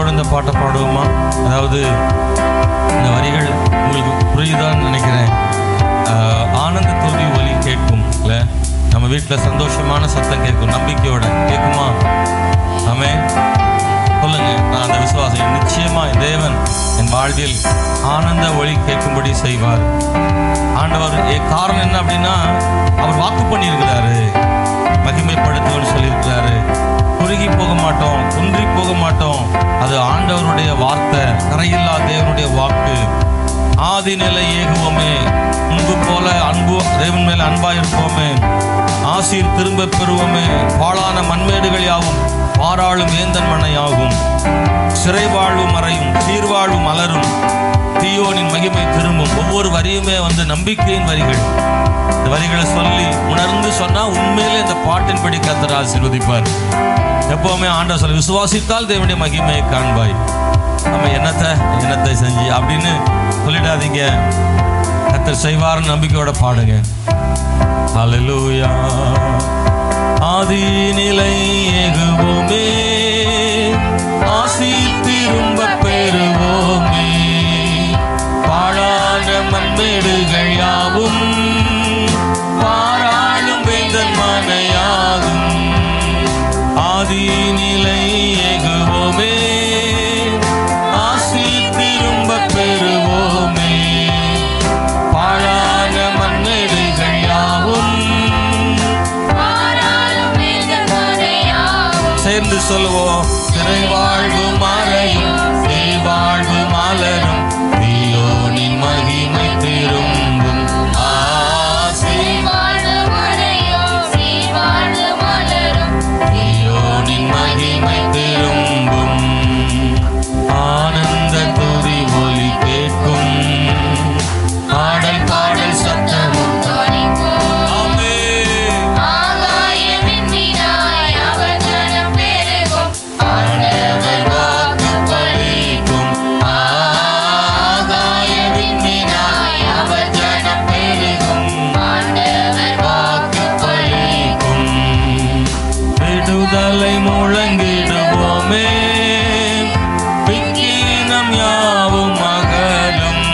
நம்பிக்கையோடு இந்த பாட்டை பாடுவோமா? அதாவது இந்த வரிகள் உங்களுக்கு புரியுதான்னு நினைக்கிறேன். ஆனந்த துதி ஒலி கேட்கும் இல்லை, நம்ம வீட்டில் சந்தோஷமான சத்தம் கேட்கும், நம்பிக்கையோட கேட்குமா? ஆமென் சொல்லுங்க. நான் அந்த விசுவாசம் நிச்சயமா தேவன் என் வாழ்வில் ஆனந்த ஒலி கேட்கும்படி செய்வார். ஆண்டவர் காரணம் என்ன அப்படின்னா, அவர் வாக்கு பண்ணியிருக்கிறாரு, மகிமைப்படுத்துவன்னு சொல்லியிருக்கிறாரு. குறுகி போக மாட்டோம், குன்றி போக மாட்டோம். அது ஆண்டவருடைய வார்த்தை, கரையில்லா தேவனுடைய வாக்கு. ஆதி நிலை ஏகுவோமே, முன்பு போல அன்பு தேவன் மேல அன்பாயிருப்போமே, ஆசீர் திரும்ப பெறுவோமே. பாழான மண்மேடுகள் யாவும் பாராளும் வேந்தன் மனையாகும், சிறைவாழ்வு மறையும், சீர்வாழ்வு மலரும், தீயோனின் மகிமை திரும்பும். ஒவ்வொரு வரியுமே நம்பிக்கையின் வரிகள். இந்த வரிகளை சொல்லி உணர்ந்து சொன்னா உண்மையிலே இந்த பாட்டின்படி கர்த்தர் ஆசீர்வதிப்பார். எப்பவுமே ஆண்டவர் சொல்ல, விசுவாசித்தால் தேவனுடைய மகிமையை காண்பாய். நம்ம என்னத்தை செஞ்சு அப்படின்னு சொல்லிடாதீங்க, கர்த்தர் செய்வார்னு நம்பிக்கையோட பாடுங்க. ஹல்லேலூயா. ஆதி நிலை ஏகுவோமே, ஆசி திரும்ப பெறுவோமே, பாழான மண்மேடுகள் யாவும் பாராளும் வேந்தன் மனையாகும். ஆதி நிலை ஏகுவோமே, ஆசி திரும்ப பெறுவோமே, பாழான மண்மேடுகள் யாவும் சேர்ந்து சொல்லுவோம். சிறைவாழ்வு மறையும், வாழ்வு மலரும், தீயோனின் மகிமை திரும்பும். தீயோனின் மகிமை திரும்பும். ஆனந்த துதி ஒலி கேட்கும், பாடல் பாடல் சத்தமும் முழங்கிடுவோமே, விக்கினம் யாவும் அகலும்,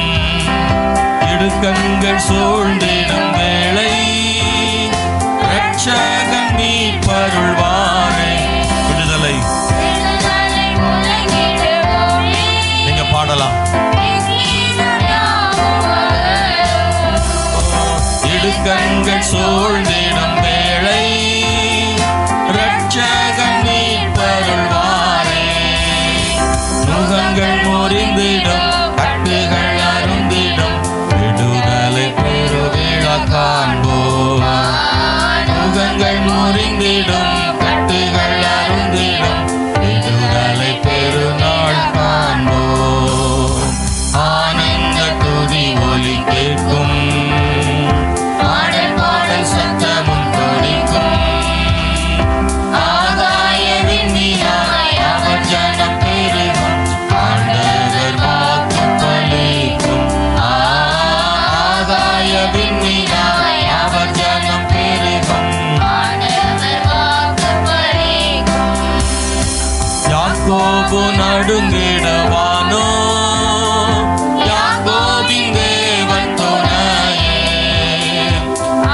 இடுக்கண்கள் சூழ்ந்திடும் வேளை இரட்சகன் மீட்பருள்வாரே. விடுதலை நீங்க பாடலாம். இடுக்கண்கள் சூழ்ந்திடும் வேளை இரட்சகன் மீட்பருள்வாரே, முகங்கள் முறிந்திடும், கட்டுகள் அருந்திடும், விடுதலை பெருவிழா காண்போம். முகங்கள் முறிந்திடும், கட்டுகள் அருந்திடும், விடுதலை பெருநாள் காண்போம். ஆனந்த துதி ஒலி கேட்கும், பாடல் பாடல் சத்தமும் தொனிக்கும். ஜனம் பெருகும், ஆண்டவர் வாக்கு பலிக்கும். ஆகாய விண்மீனாய் அவர் ஜனம் பெருகும், ஆண்டவர் வாக்கு பலிக்கும். யாக்கோபு நடுங்கிடுவானோ, யாக்கோபின் தேவன் துணையே,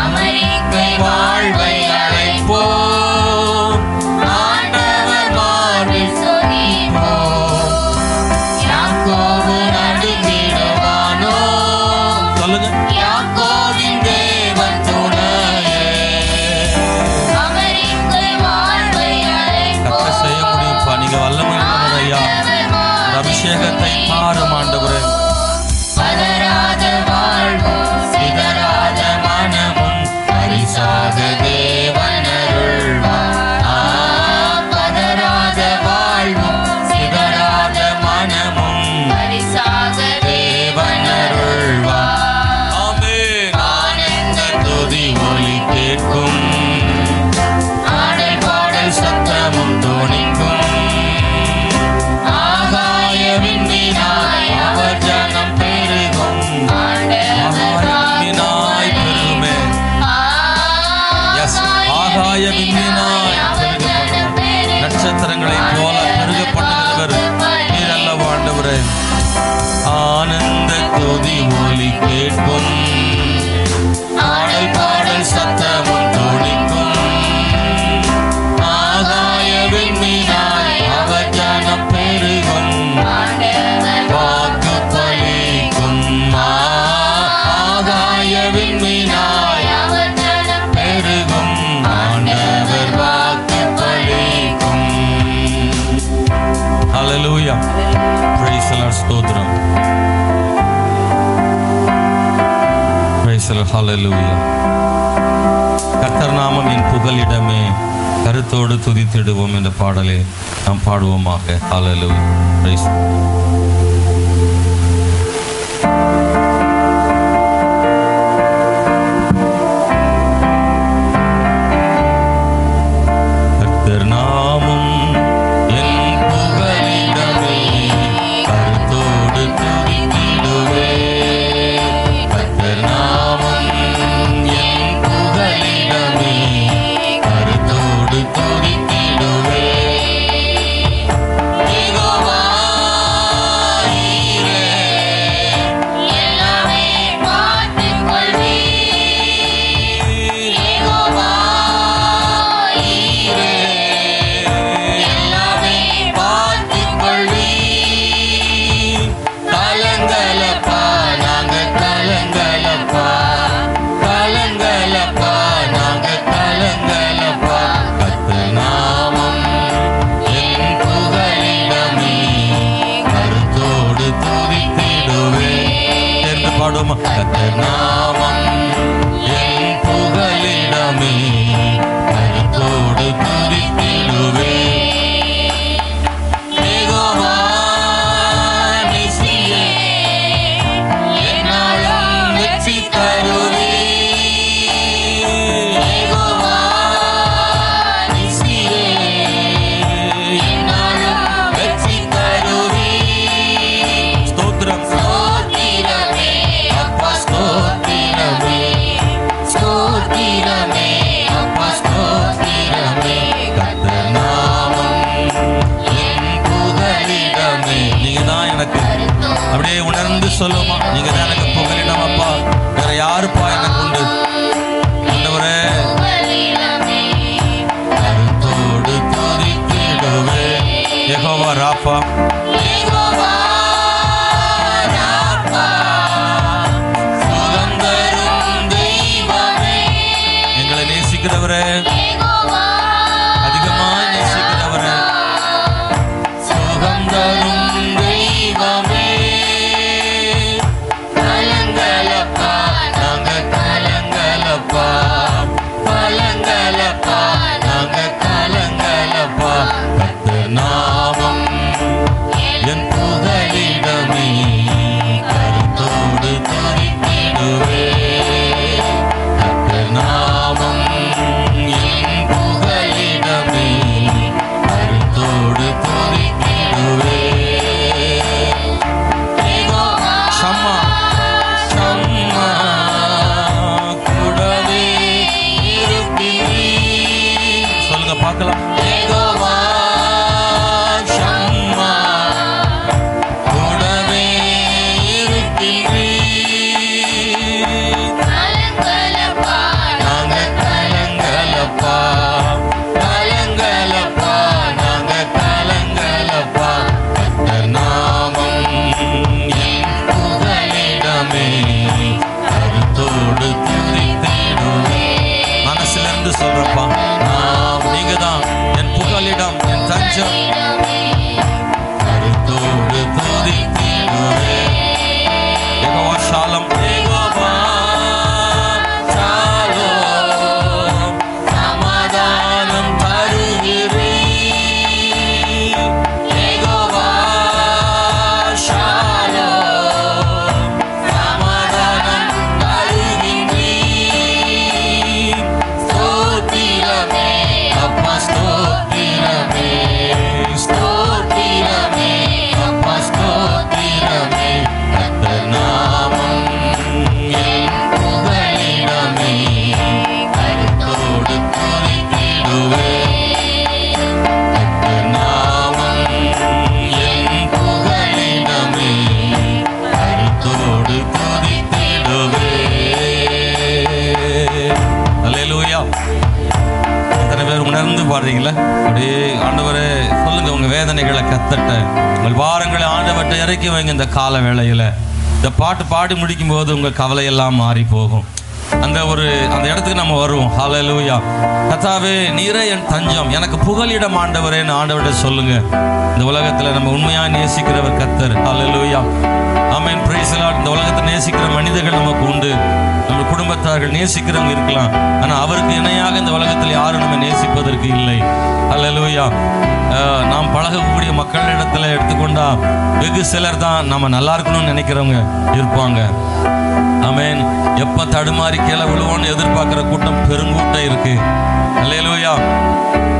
அமெரிக்கை வாழ்வை அழைப்போ, அபிஷேகத்தை பாரும் ஆண்டவரே. பதராத வாழ்வும் சிதறாத மனமும் பரிசாக தேவன் அருள்வார். பதராத வாழ்வும் சிதறாத மனமும் பரிசாக தேவன் அருள்வார். ஆமென். Praise the Lord. Hallelujah. கர்த்தர் நாமம் என் புகலிடமே, கருத்தோடு துதித்திடுவோம் என்ற பாடலை நாம் பாடுவோமாக. Hallelujah. Praise the Lord. கர்த்தர் நாமம் என் புகலிடமே, கருத்தோடு துதித்திடுவே. யெகோவா நீசியே, என்னாலும் வெற்றி தருவே. யெகோவா நீசியே, என்னாலும் வெற்றி தருவே. ஸ்தோத்திரம் அப்படியே உணர்ந்து சொல்லுமா, நீங்க தான் எனக்கு புகலிடம் அப்பா, வேற யாருப்பா எனக்கு உண்டு? ஆண்டவரே கருத்தோடு துதித்திடுவே. யெகோவா ராஃபா, யெகோவா ராஃபா, சுகந்தரும் தெய்வமே. எங்களை நேசிக்கிறவரே, அதிகமாய் நேசிக்கிறவரே, சுகந்தரும் தெய்வமே. கலங்கலப்பா நாங்க கலங்கலப்பா, கலங்கலப்பா நாங்க கலங்கலப்பா. கர்த்தர் நாமம் என் புகலிடமே, கருத்தோடு துதித்திடுவே. கர்த்தர் நாமம் என் புகலிடமே, கருத்தோடு துதித்திடுவே. சம்மா சம்மா கூடவே இருப்பீர். சொல்லுங்க பார்க்கலாம். யெகோவா சம்மா கூடவே இருப்பீர். கலங்கலப்பா நாங்க கலங்கலப்பா, கலங்கலப்பா நாங்க கலங்கலப்பா. கர்த்தர் நாமம் கருத்தோடு துதித்திடுவே. மனசிலிருந்து சொல்றப்பா, நீங்க தான் என் புகலிடம், என் தஞ்சம். கருத்தோடு துதித்திடுவே. யெகோவா ஷாலம், யெகோவா ஷாலோம், சமாதானம் தருகிறீர். யெகோவா ஷாலோம், சமாதானம் தருகின்றீர். ஸ்தோத்திரமே அப்பா, ஸ்தோத்திரமே, ஸ்தோத்திரமே அப்பா, ஸ்தோத்திரமே. கர்த்தர் நாமம் என் புகலிடமே, கருத்தோடு துதித்திடுவே. கர்த்தர் நாமம் என் புகலிடமே, கருத்தோடு துதித்திடுவே. அல்லேலூயா. எத்தனை பேர் உணர்ந்து பாடுறீங்களா? அப்படியே ஆண்டவரே சொல்லுங்க, உங்க வேதனைகளை கத்தட்ட, உங்கள் வாரங்களை ஆண்டவர்கிட்ட இறக்கி வைங்க. இந்த கால வேளையில இந்த பாட்டு பாடி முடிக்கும் போது உங்க கவலையெல்லாம் மாறி போகும். அந்த இடத்துக்கு நம்ம வருவோம். ஹல்லேலூயா. கர்த்தாவே நீரே என் தஞ்சம், எனக்கு புகலிடம் ஆண்டவரேன்னு ஆண்டவர்கிட்ட சொல்லுங்க. இந்த உலகத்துல நம்ம உண்மையா நேசிக்கிறவர் கர்த்தர். ஹல்லேலூயா. ஆமென். Praise the Lord. இந்த உலகத்தை நேசிக்கிற மனிதர்கள் நமக்கு உண்டு. நம்ம குடும்ப பார்த்தார்கள். நேசிக்கிறவங்க இருக்கலாம், ஆனால் அவருக்கு இணையாக இந்த உலகத்தில் யாரும் நம்ம நேசிப்பதற்கு இல்லை. அல்லேலூயா. நாம் பழகக்கூடிய மக்களிடத்தில் எடுத்துக்கொண்டா வெகு சிலர் தான் நம்ம நல்லா இருக்கணும்னு நினைக்கிறவங்க இருப்பாங்க. ஆமென். எப்போ தடுமாறி கீழே விழுவோன்னு எதிர்பார்க்குற கூட்டம் பெருங்கூட்டம் இருக்கு. அல்லேலூயா.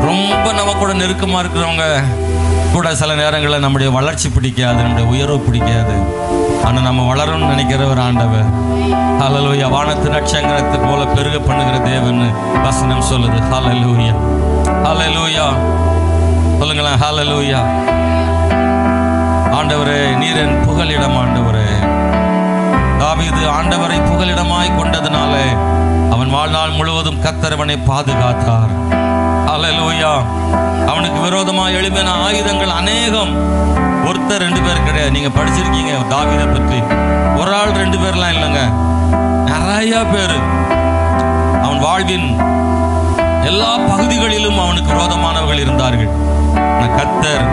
ரொம்ப நம்ம கூட நெருக்கமாக இருக்கிறவங்க கூட சில நேரங்களில் நம்முடைய வளர்ச்சி பிடிக்காது, நம்முடைய உயர்வு பிடிக்காது. ஆனால் நம்ம வளரும்னு நினைக்கிற ஒரு ஆண்டவர். ஹல்லேலூயா. வானத்து நட்சத்திரத்தை போல பெருக பண்ணுகிற தேவன் வசனம் சொல்லுது. ஹல்லேலூயா, ஹல்லேலூயா. சொல்லுங்களேன், ஹல்லேலூயா. ஆண்டவரே, நீர் என் புகலிடம். ஆண்டவரே, தாவீது ஆண்டவரை புகலிடமாய் கொண்டதுனால அவன் வாழ்நாள் முழுவதும் கர்த்தர் அவனை பாதுகாத்தார். ஹல்லேலூயா. அவனுக்கு விரோதமாக எழும்பின ஆயுதங்கள் அநேகம். ஒருத்தர் 2 பேர் கிடையாது. நீங்க படிச்சிருக்கீங்க தாவீதை பற்றி. ஒரு ஆள் 2 பேர்லாம் இல்லைங்க, நிறைய பேர். அவன் வாழ்வின் எல்லா பகுதிகளிலும் அவனுக்கு விரோதமானவர்கள் இருந்தார்கள். கர்த்தர்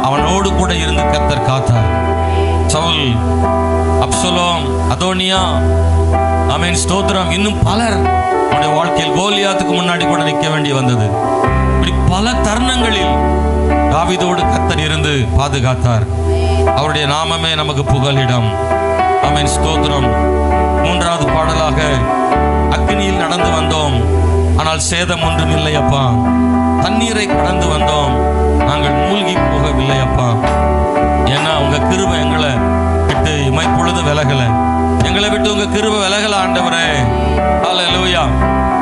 அவனோடு கூட இருந்து கர்த்தர் காத்தார். சவுல், அப்சலோம், அதோனியா, ஆமென், ஸ்தோத்திரம், இன்னும் பலர் அவனுடைய வாழ்க்கையில் கோலியாத்துக்கு முன்னாடி கூட நிற்க வேண்டி வந்தது. இப்படி பல தருணங்களில் தாவீதோடு கர்த்தர் இருந்து பாதுகாத்தார். அவருடைய நாமமே நமக்கு புகலிடம். ஆமென், ஸ்தோத்திரம். 3வது பாடலாக, அக்கினியில் நடந்து வந்தோம் ஆனால் சேதம் ஒன்றும் இல்லையப்பா. தண்ணீரை கடந்து வந்தோம், நாங்கள் மூழ்கி போகவில்லை அப்பா. ஏன்னா உங்க கிருபை எங்களை விட்டு இமைப்பொழுது விலகல. எங்களை விட்டு உங்க கிருபை விலகல ஆண்டவரே. ஹல்லேலூயா.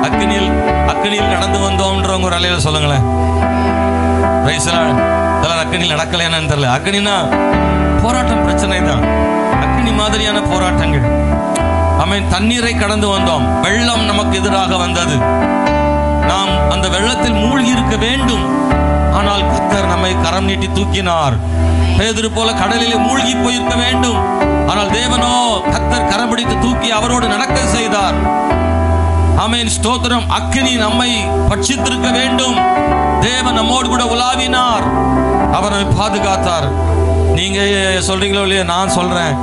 அக்கினியில் நடந்து வந்தோம்ன்றவங்க ஒரு அலையில சொல்லுங்களேன். அக்கினியில் நடக்கல என்னன்னு தெரியல. அக்கினினா போராட்டம், பிரச்சனை தான். அக்கினி மாதிரியான போராட்டங்கள். ஆமென். தண்ணீரை கடந்து வந்தோம், வெள்ளம் நமக்கு எதிராக வந்தது. நாம் அந்த வெள்ளத்தில் மூழ்கி இருக்க வேண்டும், ஆனால் கர்த்தர் நம்மை கரம் நீட்டி தூக்கினார். பேதுரு போல கடலிலே மூழ்கி போயிருக்க வேண்டும், ஆனால் தேவனோ கர்த்தர் கரம் பிடித்து தூக்கி அவரோடு நடக்க செய்தார். ஆமென், ஸ்தோத்திரம். அக்கினி நம்மை பட்சித்திருக்க வேண்டும், தேவன் நம்மோடு கூட உலாவினார், அவர் நம்மை பாதுகாத்தார். நீங்க சொல்றீங்களோ இல்லையா, நான் சொல்றேன்,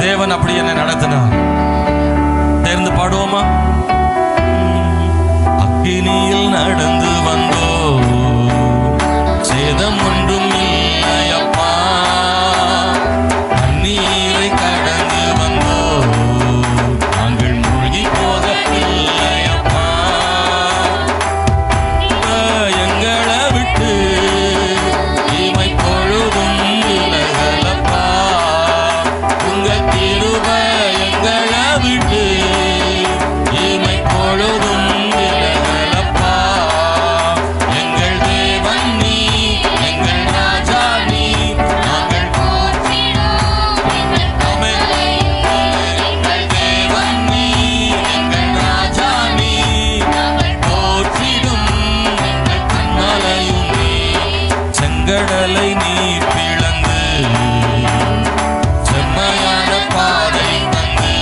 தேவன் அப்படி என்னை நடத்தினார். தேர்ந்து பாடுவோமா? அக்கினியில் நடந்து வந்தோ, சேதம் ஒன்றும் இல்லையப்பா. தண்ணீரை கடந்து வந்தோ, நாங்கள் மூழ்கி போகவில்லையப்பா. எங்களை விட்டு இமை பொழுதும் விலகலப்பா. உங்க கிருபை எங்களை விட்டு இமை பொழுதும் கடலை நீ பிளந்து செம்மையான பாதை தந்து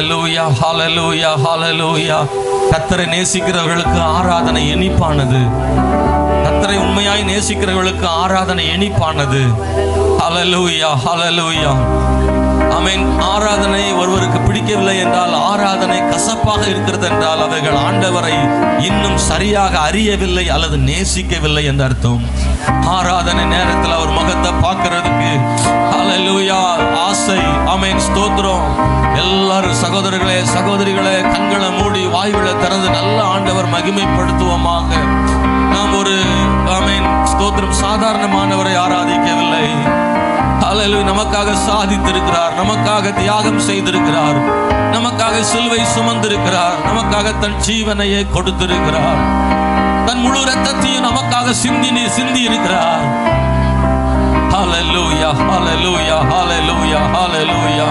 ஹல்லேலூயா, ஹல்லேலூயா, ஹல்லேலூயா. கர்த்தரை நேசிக்கிறவர்களுக்கு ஆராதனை இனிப்பானது. கர்த்தரை உண்மையாய் நேசிக்கிறவர்களுக்கு ஆராதனை இனிப்பானது. ஹல்லேலூயா, ஹல்லேலூயா. ஆமென். ஆராதனை ஒருவருக்கு பிடிக்கவில்லை என்றால், ஆராதனை கசப்பாக இருக்கிறது என்றால், அவர்கள் ஆண்டவரை இன்னும் சரியாக அறியவில்லை அல்லது நேசிக்கவில்லை என்று அர்த்தம். ஆராதனை நேரத்தில் அவர் முகத்தை பார்க்கிறதுக்கு ஹல்லேலூயா ஆசை. ஆமென், ஸ்தோத்திரம். எல்லாரும் சகோதரர்களே சகோதரிகளே கண்களை மூடி வாய்களை திறந்து நல்ல ஆண்டவர் மகிமைப்படுத்துவோமாக. நாம் ஒரு ஆமென் ஸ்தோத்திரம் சாதாரணமானவரை ஆராதிக்கவில்லை. ஹல்லேலூயா. நமக்காக சாதித்திருக்கிறார், நமக்காக தியாகம் செய்திருக்கிறார், நமக்காக சிலுவை சுமந்திருக்கிறார், நமக்காக தன் ஜீவனையே கொடுத்திருக்கிறார், தன் முழு இரத்தத்தையும் நமக்காக சிந்தி இருக்கிறார். ஹல்லேலூயா, ஹல்லேலூயா, ஹல்லேலூயா, ஹல்லேலூயா.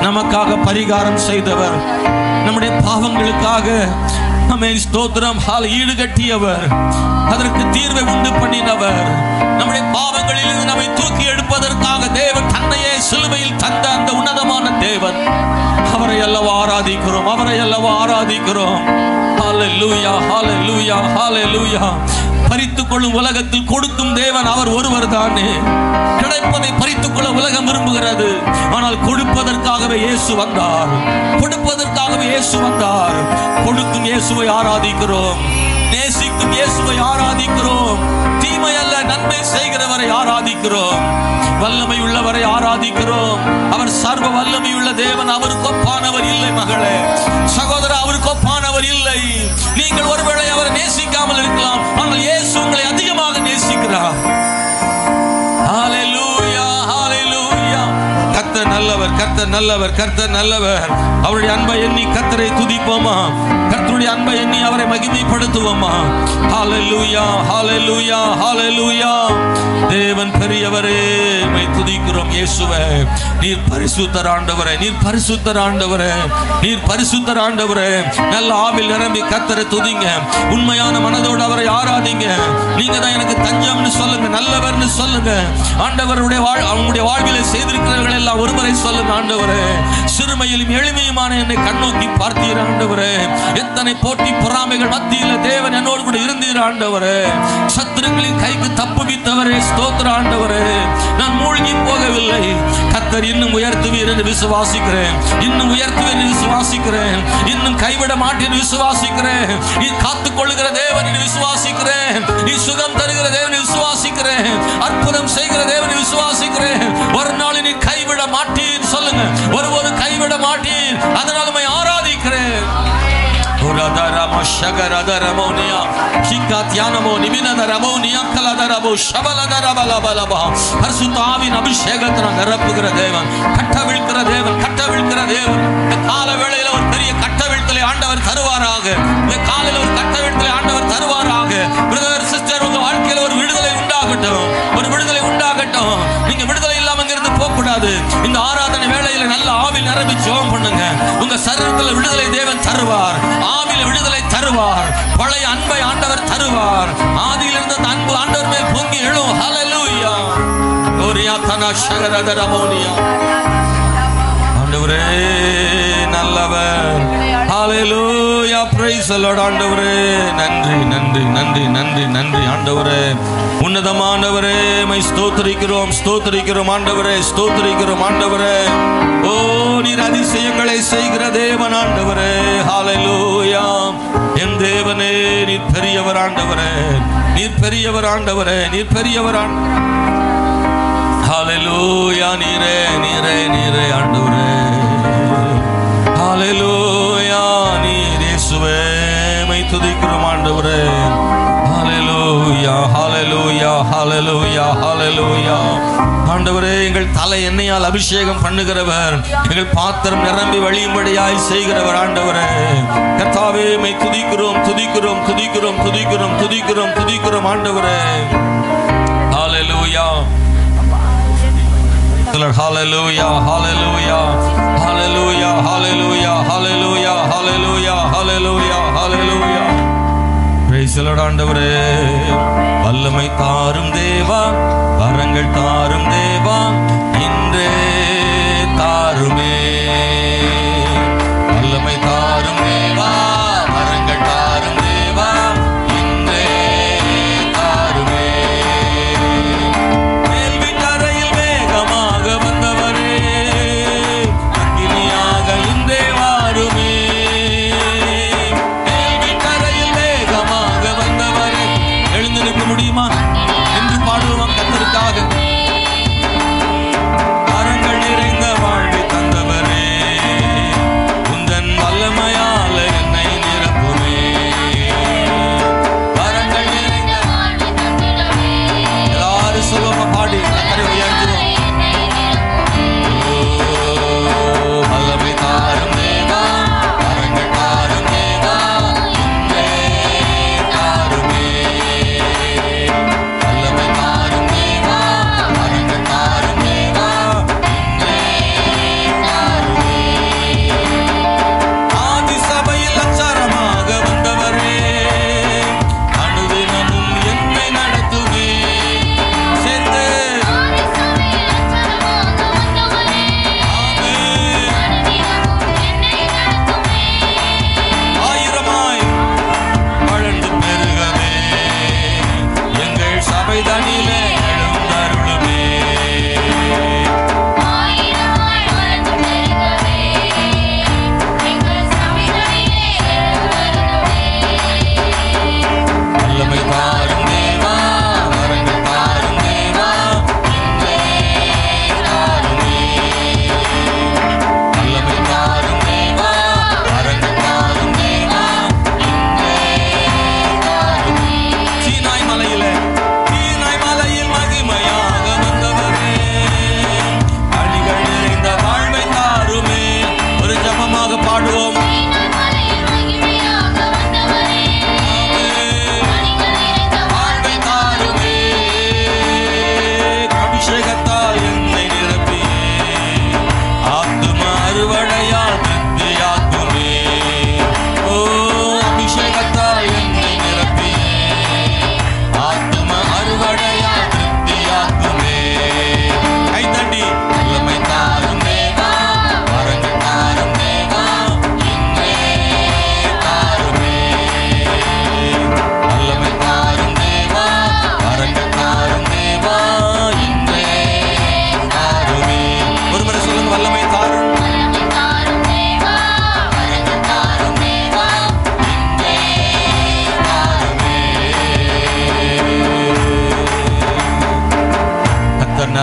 நமக்காக பரிகாரம் செய்தவர், நம்முடைய பாவங்களுக்காக ஆமென் ஸ்தோத்திரம் ஈடுகட்டியவர், அதற்கு தீர்வை உண்டு பண்ணினவர், நம்முடைய பாவங்களிலிருந்து நம்மை தூக்கி எடுப்பதற்காக தேவன் தன்னையே சிலுவையில் தந்த அந்த உன்னதமான தேவன், அவரை அல்லவா ஆராதிக்கிறோம், அவரை அல்லவா ஆராதிக்கிறோம். ஹல்லேலூயா, ஹல்லேலூயா, ஹல்லேலூயா. பறித்துக் கொள்ளும் உலகத்தில் கொடுக்கும் தேவன் அவர் ஒருவர் தானே. கிடைப்பதை பறித்துக் கொள்ள உலகம் விரும்புகிறது, ஆனால் கொடுப்பதற்காகவே இயேசு வந்தார், கொடுப்பதற்காகவே இயேசு வந்தார். கொடுக்கும் இயேசுவை ஆராதிக்கிறோம், நேசிக்கும் இயேசுவை ஆராதிக்கிறோம், தீமை அல்ல நன்மை செய்கிறவரை ஆராதிக்கிறோம், வல்லமை உள்ளவரை ஆராதிக்கிறோம். அவர் சர்வ வல்லமை உள்ள தேவன், அவருக்கு ஒப்பானவர் இல்லை. மகளே சகோதரா, அவருக்கு ஒப்பானவர் இல்லை. நீங்கள் ஒருவேளை அவரை நேசிக்காமல் இருக்கலாம், ஆனால் இயேசு உங்களை அதிகமாக நேசிக்கிறார். ஹல்லேலூயா, ஹல்லேலூயா. கர்த்தர் நல்லவர், கர்த்தர் நல்லவர், கர்த்தர் நல்லவர். அவருடைய அன்பை எண்ணி கர்த்தரை துதிப்போமா? கர்த்தருடைய அன்பை எண்ணி அவரை மகிமைப்படுத்துவோமா? ஹல்லேலூயா, ஹல்லேலூயா, ஹல்லேலூயா. தேவன் பெரியவரே, உம்மை துதிக்கிறோம் இயேசுவே. நீர் பரிசுத்தர் ஆண்டவரே, நீர் பரிசுத்தர் ஆண்டவரே, நீர் பரிசுத்தர் ஆண்டவரே. நல்ல ஆவில் நிரம்பி கர்த்தரை துதிங்க, உண்மையான மனதோடு அவரை ஆராதிங்க. நீங்க தான் எனக்கு தஞ்சம்னு சொல்லுங்க, நல்லவர்னு சொல்லுங்க. ஆண்டவருடைய அவங்களுடைய வாழ்விலை செய்திருக்கிறவர்கள் எல்லாம் ஒருவரை சொல்லுங்க. ஆண்டவரே, சிறுமையிலும் எளிமையுமான என்னை கண்ணோக்கி பார்த்தீர் ஆண்டவரே. எத்தனை போட்டி பொறாமைகள் மத்தியில் தேவன் என்னோடு கூட இருந்தீர் ஆண்டவரே. சத்துருக்களின் கைக்கு தப்புவித்தவரே, ஸ்தோத்திர ஆண்டவரே. நான் மூழ்கி போகவில்லை, கர்த்தர் இன்னும் உயர்த்துவீர் என்று விசுவாசிக்கிறேன், இன்னும் உயர்த்துவீர் என்று விசுவாசிக்கிறேன், இன்னும் கைவிட மாட்டேன் விசுவாசிக்கிறேன். நீ காத்துக் கொள்ளுகிற தேவன் என்று விசுவாசிக்கிறேன், நீ சுகம் தருகிற தேவன் விசுவாசிக்கிறேன், அற்புதம் செய்கிற தேவன் விசுவாசிக்கிறேன். ஒரு நாள் நீ கைவிட மாட்டீர் சொல்லுங்க, ஒருபோது கைவிட மாட்டீர். அதனால உம்மை ஆராதிக்கிறேன். நிரப்புகிற தேவன், கட்டவிழ்கிற தேவன், கட்டவிழ்கிற தேவன். கால வேளையில ஒரு பெரிய கட்டவிழ்த்தலை ஆண்டவர் தருவாராக. காலையில் ஒரு கட்டவிழ்த்தலை ஆண்டவர் தருவாராக. பிரதர் சிஸ்டர், உங்க வாழ்க்கையில ஒரு விடுதலை உண்டாகட்டும், ஒரு விடுதலை உண்டாகட்டும். நீங்க விடுதலை இல்லாம இங்கிருந்து போக கூடாது. இந்த ஆராதனை வேளையில நல்ல ஆவில் நிரம்பி ஜெபம் பண்ணுங்க. உங்க சரீரத்தில் விடுதலை தேவன் தருவார், ஆவில விடுதலை தருவார், பழைய அன்பை ஆண்டவர் தருவார். ஆதியிலிருந்து அந்த அன்பு ஆண்டவர் மேல் பொங்கி எழும். ஹல்லேலூயா. ஓரியா தனா ஷகரதரமோனியா. ஆண்டவரே நல்லவர். ஹல்லேலூயா. Praise the Lord. ஆண்டவரே நன்றி, நன்றி, நன்றி, நன்றி, நன்றி. ஆண்டவரே உன்னதமானவரே, மை ஸ்தோத்திரிக்கிறோம், ஸ்தோத்திரிக்கிறோம் ஆண்டவரே, ஸ்தோத்திரிக்கிறோம் ஆண்டவரே. ஓ, நீர் அதிசயங்களை செய்கிற தேவன் ஆண்டவரே. ஹல்லேலூயா. என் தேவனே, நீர் பெரியவர் ஆண்டவரே, நீர் பெரியவர் ஆண்டவரே, நீர் பெரியவர் ஆண்டவரே. ஹல்லேலூயா. நீரே, நீரே, நீரே ஆண்டவரே. ஹல்லேலூயா. நீர் இயேசுவே, மை துதிக்கிறோம் ஆண்டவரே. ஹல்லேலூயா, ஹல்லேலூயா, ஹல்லேலூயா, ஹல்லேலூயா. ஆண்டவரே, எங்கள் தலை எண்ணெயால் அபிஷேகம் பண்ணுகிறவர், எங்கள் பாத்திரம் நிரம்பி வழியும்படியாய் செய்கிறவர் ஆண்டவரே. கர்த்தாவே, மை துதிக்கிறோம், துதிக்கிறோம், துதிக்கிறோம், துதிக்கிறோம், துதிக்கிறோம், துதிக்கிறோம் ஆண்டவரே. ஹல்லேலூயா. Hallelujah, hallelujah, hallelujah, hallelujah, hallelujah, hallelujah, hallelujah, hallelujah. Praise the Lord. ஆண்டவரே, வல்லமை தாரும் தேவா, வரங்கள் தாரும் தேவா, இன்றே தாருமே.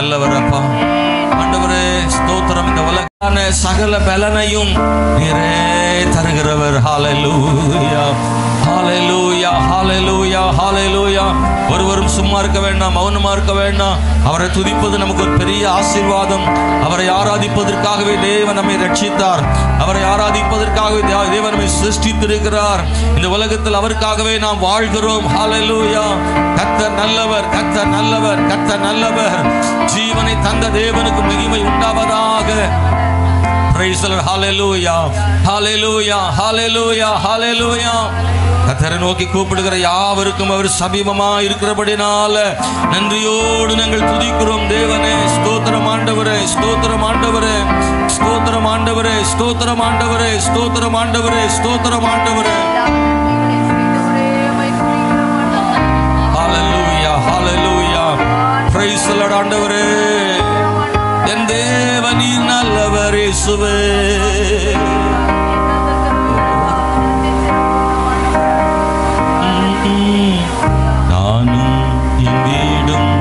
நல்லவர் அப்பா. ஆண்டவரே ஸ்தோத்திரம். இந்த உலகான சகல பலனையும் நீரே தருகிறவர். ஹல்லேலூயா, ஹல்லேலூயா, ஹல்லேலூயா, ஹல்லேலூயா. ஒருவரும் சும்மா இருக்க வேண்டாம், மௌனமா இருக்க வேண்டாம். அவரை துதிப்பது நமக்கு ஒரு பெரிய ஆசீர்வாதம். அவரை ஆராதிப்பதற்காகவே தேவன் நம்மை ரட்சித்தார். அவரை ஆராதிப்பதற்காகவே தேவன் நம்மை சிருஷ்டித்திருக்கிறார். இந்த உலகத்தில் அவருக்காகவே நாம் வாழ்கிறோம். ஹல்லேலூயா. கர்த்தர் நல்லவர், கர்த்தர் நல்லவர், கர்த்தர் நல்லவர். ஜீவனை தந்த தேவனுக்கு மகிமை உண்டாவதாக. Praise the Lord. Hallelujah, hallelujah, hallelujah, hallelujah. கர்த்தரை நோக்கி கூப்பிடுகிற யாவருக்கும் அவர் சமீபமா இருக்கிறபடினால நன்றியோடு நாங்கள் துதிக்கிறோம் தேவனே. ஸ்தோத்திரம் ஆண்டவரே, ஸ்தோத்திரம் ஆண்டவரே, ஸ்தோத்திரம் ஆண்டவரே, ஸ்தோத்திரம் ஆண்டவரே, ஸ்தோத்திரம் ஆண்டவரே, ஸ்தோத்திரம் ஆண்டவரே. Hallelujah, hallelujah. Praise the Lord ஆண்டவரே. என் தேவன் நல்லவர் இயேசுவே. நானும் என் வீடும்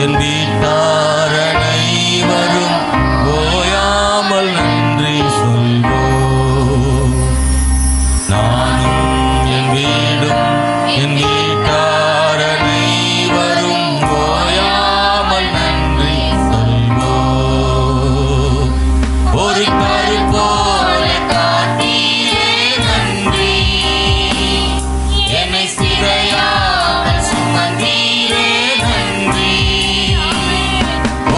என் வீட்டார் அனைவரும் ஓயாமல் நன்றி சொல்வோம். நானும் என் வீடும் என் வீட்டார் அனைவரும் ஓயாமல் நன்றி சொல்வோம். ஒரு கரு போல காத்தீரே நன்றி, என்னை சிறையாமல் சுமந்தீரே நன்றி.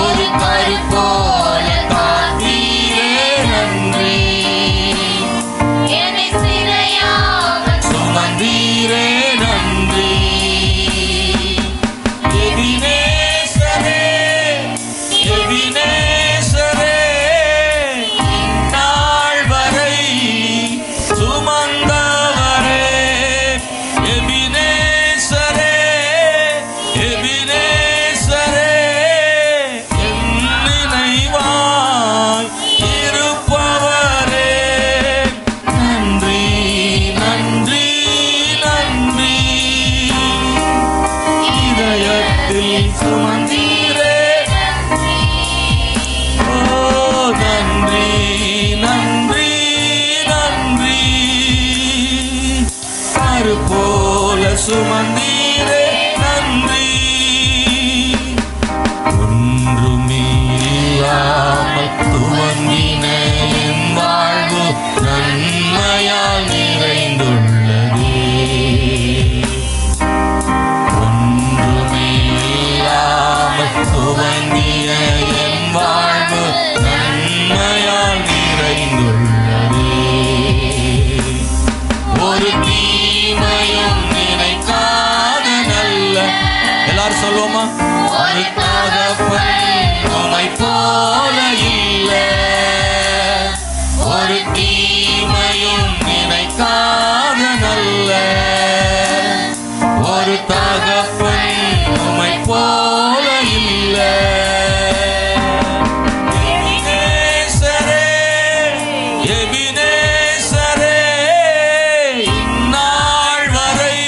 ஒரு கரு போல காத்தீரே நன்றி, என்னை சிறையாமல் சுமந்தீரே நன்றி. எபினேசரே, எபினேசரே, இந்நாள் வரை சுமந்தவரே. எபினேசரே, எபினேசரே, என் நினைவாய் இருப்பவரே. நன்றி, நன்றி, நன்றி. இதயத்தில் சுமந்தீரே. ஓ நன்றி, நன்றி, நன்றி. கரு போல சுமந்தீரே நன்றி. ஒன்றுமே இல்லாமல் துவங்கின என் வாழ்வு நன்மையால் நிறைந்துள்ளதே. ஒன்றுமே இல்லாமல் துவங்கிய என் வாழ்வு நன்மையால் நிறைந்துள்ளதே. ஒரு தீமையும் நினைக்காத நல்ல, எல்லாரும் சொல்லுவோமா? ஒரு தகப்பன் உம்மை போல இல்லை. ஒரு தீமையும் நினைக்காத நல்ல ஒரு தகப்பன் உம்மை போல இல்லை. எபினேசரே, எபினேசரே, இந்நாள் வரை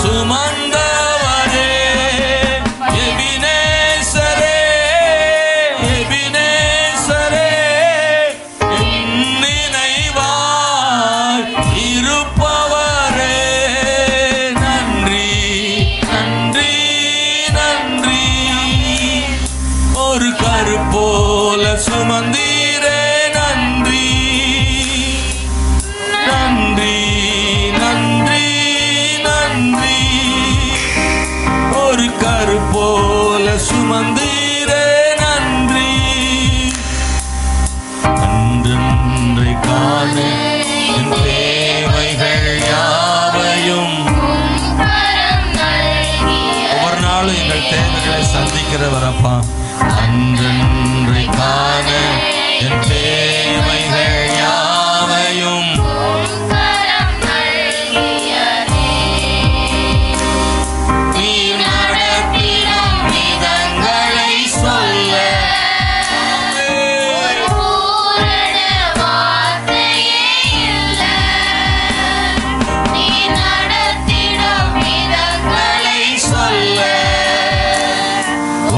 சுமந்தவரே. எபினேசரே, எபினேசரே, என் நினைவாய் இருப்பவரே. நன்றி, நன்றி, நன்றி. ஒரு கரு போல சுமந்தீரே நன்றி. நன்றி, நன்றி, நன்றி. ஒரு கரு போல சுமந்தீரே நன்றி. அன்றன்றை காண என் தேவைகள் யாவையும் ஒவ்வொரு நாளும் எங்கள் தேவைகளை சந்திக்கிறவர் அப்பா. அன்றன்றை காண என் தேவைகள் யாவையும் நீ நடத்திடும் விதங்களை சொல்ல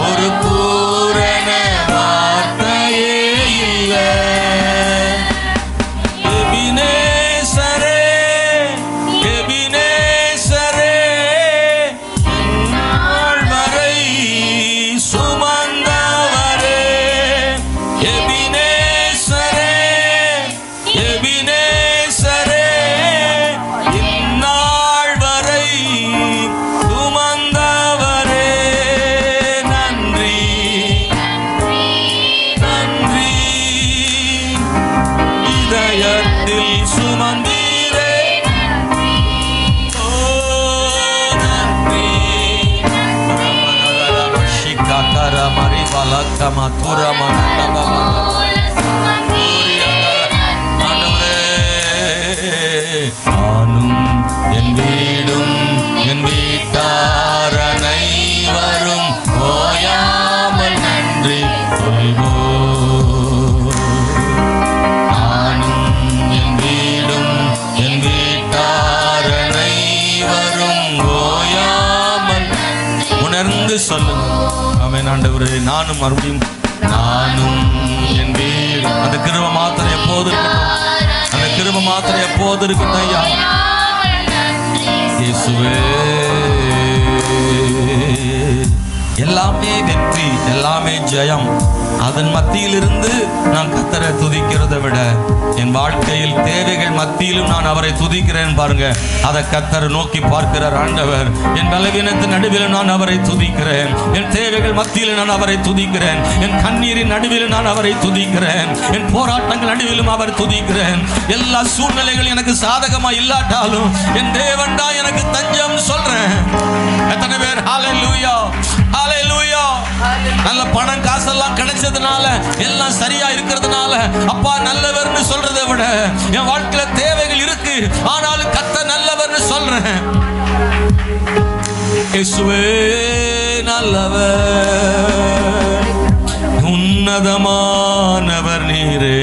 ஒரு கமா தூரமா நானும் என் வீடும் என் வீட்டார் அனைவரும் ஓயாமல் நன்றி சொல்வோம். நானும் என் வீடும் என் வீட்டார் அனைவரும் ஓயாமல் உணர்ந்து சொல்லுங்க. ஆமென் ஆண்டவரே. நானும் மறுபடியும் நானும் என் வீடு. அந்த கிருபை மாத்திரம் எப்போது இருக்கட்டும். அந்த கிருபை மாத்திரம் எப்போது இருக்கட்டும் ஐயா. இயேசுவே எல்லாமே வெற்றி, எல்லாமே ஜெயம். அதன் மத்தியிலிருந்து நான் கர்த்தரை துதிக்கிறதை விட என் வாழ்க்கையில் தேவைகள் மத்தியிலும் நான் அவரை துதிக்கிறேன் பாருங்க. அதை கர்த்தர் நோக்கி பார்க்கிறார் ஆண்டவர். என் பலவீனத்தின் நடுவில் நான் அவரை துதிக்கிறேன். என் தேவைகள் மத்தியில் நான் அவரை துதிக்கிறேன். என் கண்ணீரின் நடுவில் நான் அவரை துதிக்கிறேன். என் போராட்டங்கள் நடுவிலும் அவர் துதிக்கிறேன். எல்லா சூழ்நிலைகளும் எனக்கு சாதகமா இல்லாட்டாலும் என் தேவன் தான் எனக்கு தஞ்சம் சொல்றேன். எத்தனை பேர் ஹல்லேலூயா ஹல்லேலூயா. நல்ல பணம் காசெல்லாம் கிடைச்சதுனால எல்லாம் சரியா இருக்கிறதுனால அப்பா நல்லவர்னு சொல்றதை விட என் வாழ்க்கையில தேவைகள் இருக்கு ஆனாலும் கர்த்தர் நல்லவர்னு சொல்றேன். இயேசுவே நல்லவர், உன்னதமானவர் நீரே.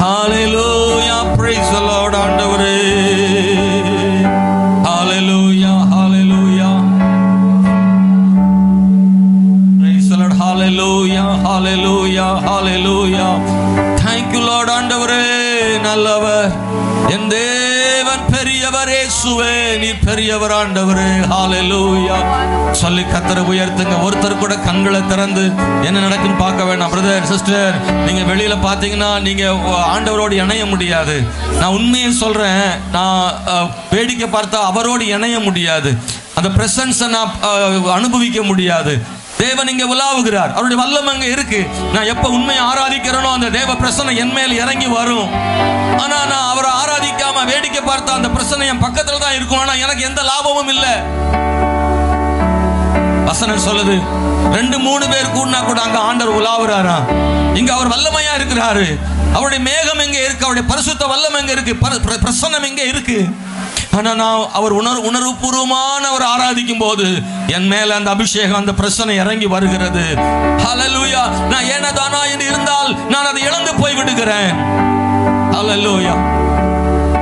ஹல்லேலூயா. பிரைஸ் தி லார்ட் ஆண்டவரே. ஹல்லேலூயா ஹல்லேலூயா. Praise the Lord. ஹல்லேலூயா ஹல்லேலூயா ஹல்லேலூயா. Thank you Lord ஆண்டவரே நல்லவர். என் தேவன் பெரியவர். இயேசுவே நீர் பெரியவர் ஆண்டவரே. ஹல்லேலூயா சொல்லி கர்த்தரை உயர்த்துங்க. ஒருத்தர் கூட கண்களை திறந்து என்ன நடக்குன்னு பார்க்க வேண்டாம். பிரதர் சிஸ்டர், நீங்க வெளியில பாத்தீங்கன்னா நீங்க ஆண்டவரோடு இணைய முடியாது. நான் உண்மையை சொல்றேன். நான் வேடிக்கை பார்த்தா அவரோடு இணைய முடியாது. அந்த பிரசன்ஸை நான் அனுபவிக்க முடியாது. தேவன் இங்க உலாவுகிறார். அவருடைய வல்லமை அங்க இருக்கு. நான் எப்ப உண்மையை ஆராதிக்கிறேனோ அந்த தேவ பிரசன்னை என் மேல் இறங்கி வரும். ஆனா நான் அவரை ஆராதிக்காம வேடிக்கை பார்த்தா அந்த பிரசன்னை என் பக்கத்துல தான் இருக்கும். ஆனா எனக்கு எந்த லாபமும் இல்லை. வசனம் சொல்லுது 2-3 பேர் கூடினா கூட அங்க ஆண்டவர் உலாவுறாரா. இங்க அவர் வல்லமையா இருக்கிறாரு. அவருடைய மேகம் எங்க இருக்கு, அவருடைய பரிசுத்த வல்லமை எங்க இருக்கு, பிரசன்னம் எங்க இருக்கு. ஆனா நான் அவர் உணர்வுபூர்வமான அவர் ஆராதிக்கும் போது என் மேல அந்த அபிஷேகம் அந்த பிரசன்னை இறங்கி வருகிறது. ஹல்லேலூயா. நான் ஏனதானா என்று இருந்தால் நான் அதை இழந்து போய் விடுகிறேன். ஹல்லேலூயா.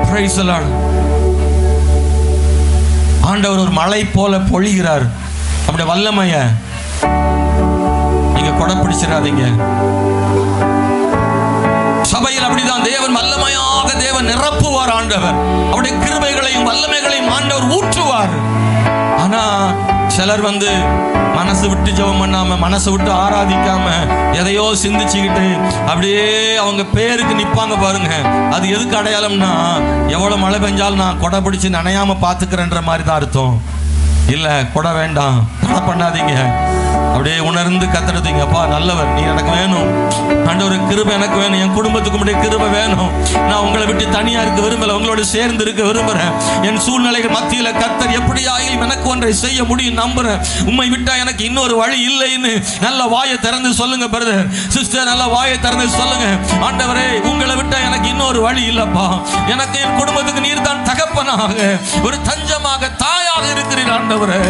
Praise the Lord. ஆண்டவர் ஒரு மழை போல பொழிகிறார். நம்முடைய வல்லமைய நீங்க கொடை பிடிச்சிடாதீங்க. சபையில் அப்படிதான் தேவன் வல்லமையாக தேவன் நிரப்புவார். ஆண்டவர் அவருடைய கிருபைகளையும் வல்லமைகளையும் ஆண்டவர் ஊற்றுவார். ஆனா சிலர் மனசு விட்டு ஜெபம் பண்ணாம, மனசை விட்டு ஆராதிக்காம, எதையோ சிந்திச்சுக்கிட்டு அப்படியே அவங்க பேருக்கு நிப்பாங்க பாருங்க. அது எதுக்கு அடையாளம்னா, எவ்வளவு மழை பெஞ்சாலும் நான் கொடை பிடிச்சு நனையாம பாத்துக்கிறேன்ற மாதிரி தான் அர்த்தம். இல்ல கொடை வேண்டாம், கொடை பண்ணாதீங்க. அப்படியே உணர்ந்து கத்துறதுங்க. அப்பா நல்லவர், நீ எனக்கு வேணும் ஆண்டவரே, கிருபை எனக்கு வேணும், என் குடும்பத்துக்கு முடிய கிருபை வேணும். நான் உங்களை விட்டு தனியா இருக்க விரும்பல, உங்களோட சேர்ந்து இருக்க விரும்புறேன். என் சூழ்நிலைகள் மத்தியில கர்த்தர் எப்படியாயும் எனக்கு ஒன்றை செய்ய முடியும் நம்புறேன். உண்மை விட்டா எனக்கு இன்னொரு வழி இல்லைன்னு நல்ல வாயை திறந்து சொல்லுங்க பிரதர் சிஸ்டர். நல்ல வாயை திறந்து சொல்லுங்க, ஆண்டவரே உங்களை விட்டா எனக்கு இன்னொரு வழி இல்லப்பா. எனக்கு என் குடும்பத்துக்கு நீர் தான் தகப்பனாக, ஒரு தஞ்சமாக, தாயாக இருக்கிறீர் ஆண்டவரே.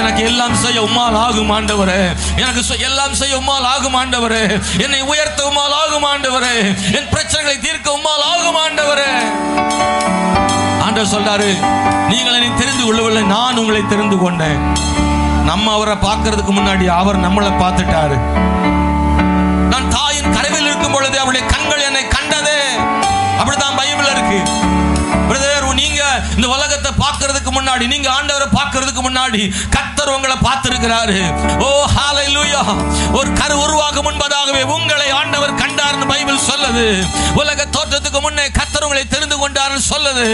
எனக்கு எல்லாம் செய்ய உம்மால் ஆகும் ஆண்டவரே. எனக்கு எல்லாம் செய்ய உம்மால் ஆகும் ஆண்டவரே. என்னை உயர்த்த உம்மால் ஆகும் ஆண்டவரே. என் பிரச்சனைகளை தீர்க்க உம்மால் ஆகும் ஆண்டவரே. ஆண்டவர் சொல்றாரு, நீங்கள் என்னை தெரிந்து கொள்ளவில்லை, நான் உங்களை தெரிந்து கொண்டேன். நம்ம அவரை பார்க்கிறதுக்கு முன்னாடி அவர் நம்மளை பார்த்துட்டாரு. நான் தாயின் கருவில் இருக்கும் பொழுது அவருடைய கண்கள் என்னை கண்டதே. அப்படிதான் பைபிள் இருக்கு பிரதர். நீங்க இந்த உலகத்தை பார்க்கிறதுக்கு முன்னாடி, நீங்க ஆண்டவரை பார்க்கிறதுக்கு முன்னாடி கர்த்தர் உங்களை பார்த்திருக்கிறாரு. ஓ ஹல்லேலூயா. ஒரு கரு உருவாகும் முன்பதாகவே உங்களை ஆண்டவர் கண்டார்னு பைபிள் சொல்லுது. உலக தோற்றத்துக்கு முன்னே கர்த்தர் உங்களை தெரிந்து கொண்டார்னு சொல்லுது.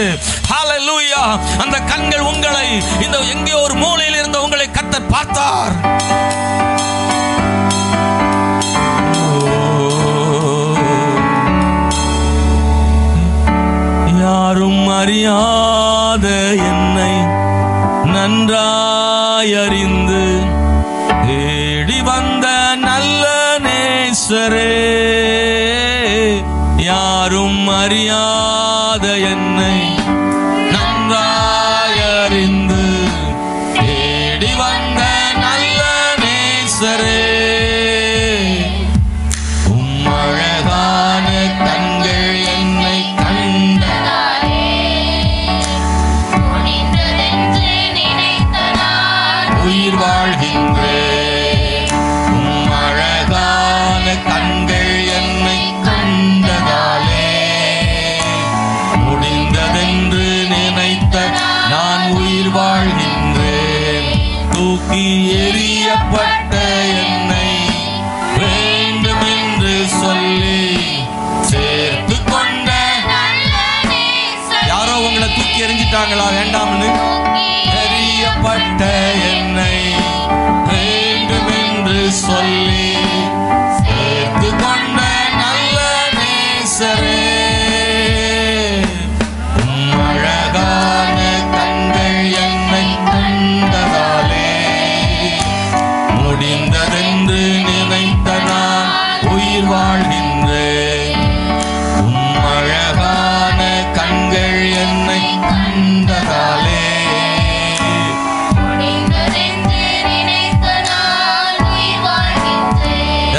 ஹல்லேலூயா. அந்த கண்கள் உங்களை இந்த எங்கேயோ ஒரு மூலையில் இருந்த உங்களை கர்த்தர் பார்த்தார். யாரும் அறியாத என்னை நன்றாய் அறிந்து யாரும் அறியாத என்னை நன்றாயறிந்து தேடி வந்த நல்ல நேசரே, உம்மழகான கண்கள் என்னை கண்டதாலே உயிர் வாழ்கின்றேன். உம்மழகான கண்கள் என்னை கண்டதாலே முடிந்ததென்று நினைத்த நான் உயிர் வாழ்கின்றேன். தூக்கி எறியப்பட்ட என்னை வேண்டுமென்று சொல்லி சேர்த்து கொண்ட யாரோ உங்களை தூக்கி எறிஞ்சிட்டாங்களா வேண்டாம்னு? எறியப்பட்ட என்னை வேண்டுமென்று சொல்லி சேர்த்து கொண்ட நல்ல நேசரே, உம்மழகான கண்கள் என்னை கண்டதாலே முடிந்ததென்று நினைத்த நான் உயிர் வாழ்கின்றேன். உம்மழகான கண்கள் என்னை கண்டதாலே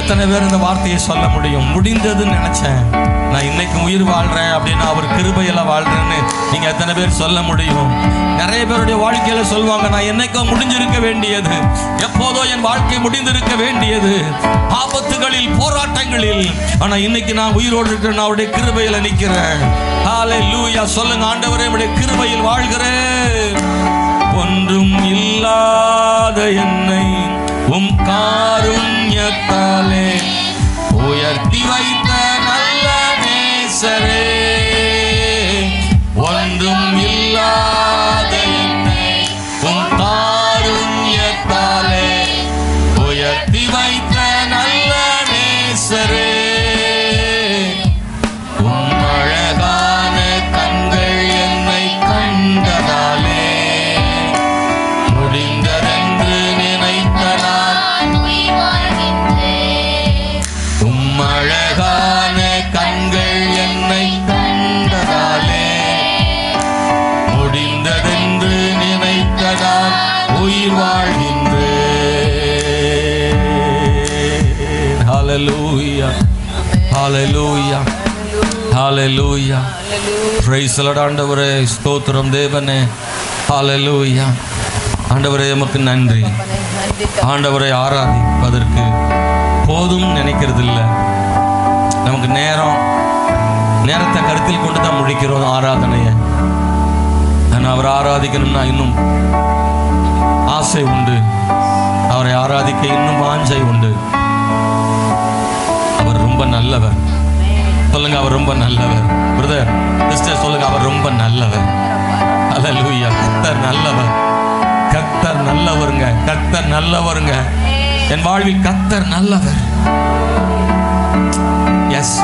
எத்தனை பேர் இந்த வார்த்தையை சொல்ல முடியும்? முடிந்ததுன்னு நினைச்சேன், நான் இன்னைக்கு உயிர் வாழ்றேன் அப்படின்னு, அவர் கிருபையில வாழ்றேன்னு நீங்க எத்தனை பேர் சொல்ல முடியும்? நிறைய பேருடைய வாழ்க்கையில சொல்லுவாங்க, நான் என்னைக்கோ முடிஞ்சிருக்க வேண்டியது, எப்போதோ என் வாழ்க்கை முடிந்திருக்க வேண்டியது, ஆபத்துகளில் போராட்டங்களில், ஆனா இன்னைக்கு நான் உயிரோடு இருக்கிறேன், நான் அவருடைய கிருபையில நிக்கிறேன். ஹல்லேலூயா சொல்லுங்க, ஆண்டவரே உம்முடைய கிருபையில் வாழ்கிறேன். ஒன்றும் இல்லாத என்னை உம் காருண்யத்தாலே உயர்த்தி வைத்த நல்ல நேசரே, ஒன்றும் இல்லாத என்னை உம் காருண்யத்தாலே உயர்த்தி வைத்த நல்ல நேசரே, உம் அழகான கண்கள் என்னை கண்டதாலே முடிந்ததென்று நினைத்த நான் உயிர் வாழ்கின்றேன். உம் அழகான கண்கள் என்னை கண்டதாலே முடிந்ததென்று நினைத்த நான் உயிர் வாழ்கின்றேன். ஹல்லேலூயா ஹல்லேலூயா ஹல்லேலூயா. Praise the Lord. ஆண்டவரே ஸ்தோத்திரம் தேவனே. ஹல்லேலூயா. ஆண்டவரே உமக்கு நன்றி. ஆண்டவரை ஆராதிப்பதற்கு போதும் நினைக்கிறது இல்லை. நமக்கு நேரத்தை கருத்தில் கொண்டு தான் முடிக்கிறோம் ஆராதனையை. ஆனால் அவரை ஆராதிக்கணும்னா இன்னும் ஆசை உண்டு, அவரை ஆராதிக்க இன்னும் வாஞ்சை உண்டு. அவர் ரொம்ப நல்லவர். சொல்லுங்க, அவர் ரொம்ப நல்லவர். பிரதர் சிஸ்டர் சொல்லுங்க, அவர் ரொம்ப நல்லவர். ஹல்லேலூயா. கர்த்தர் நல்லவர், கர்த்தர் நல்லவருங்க, கர்த்தர் நல்லவருங்க. என் வாழ்வில் கர்த்தர் நல்லவர். எஸ்,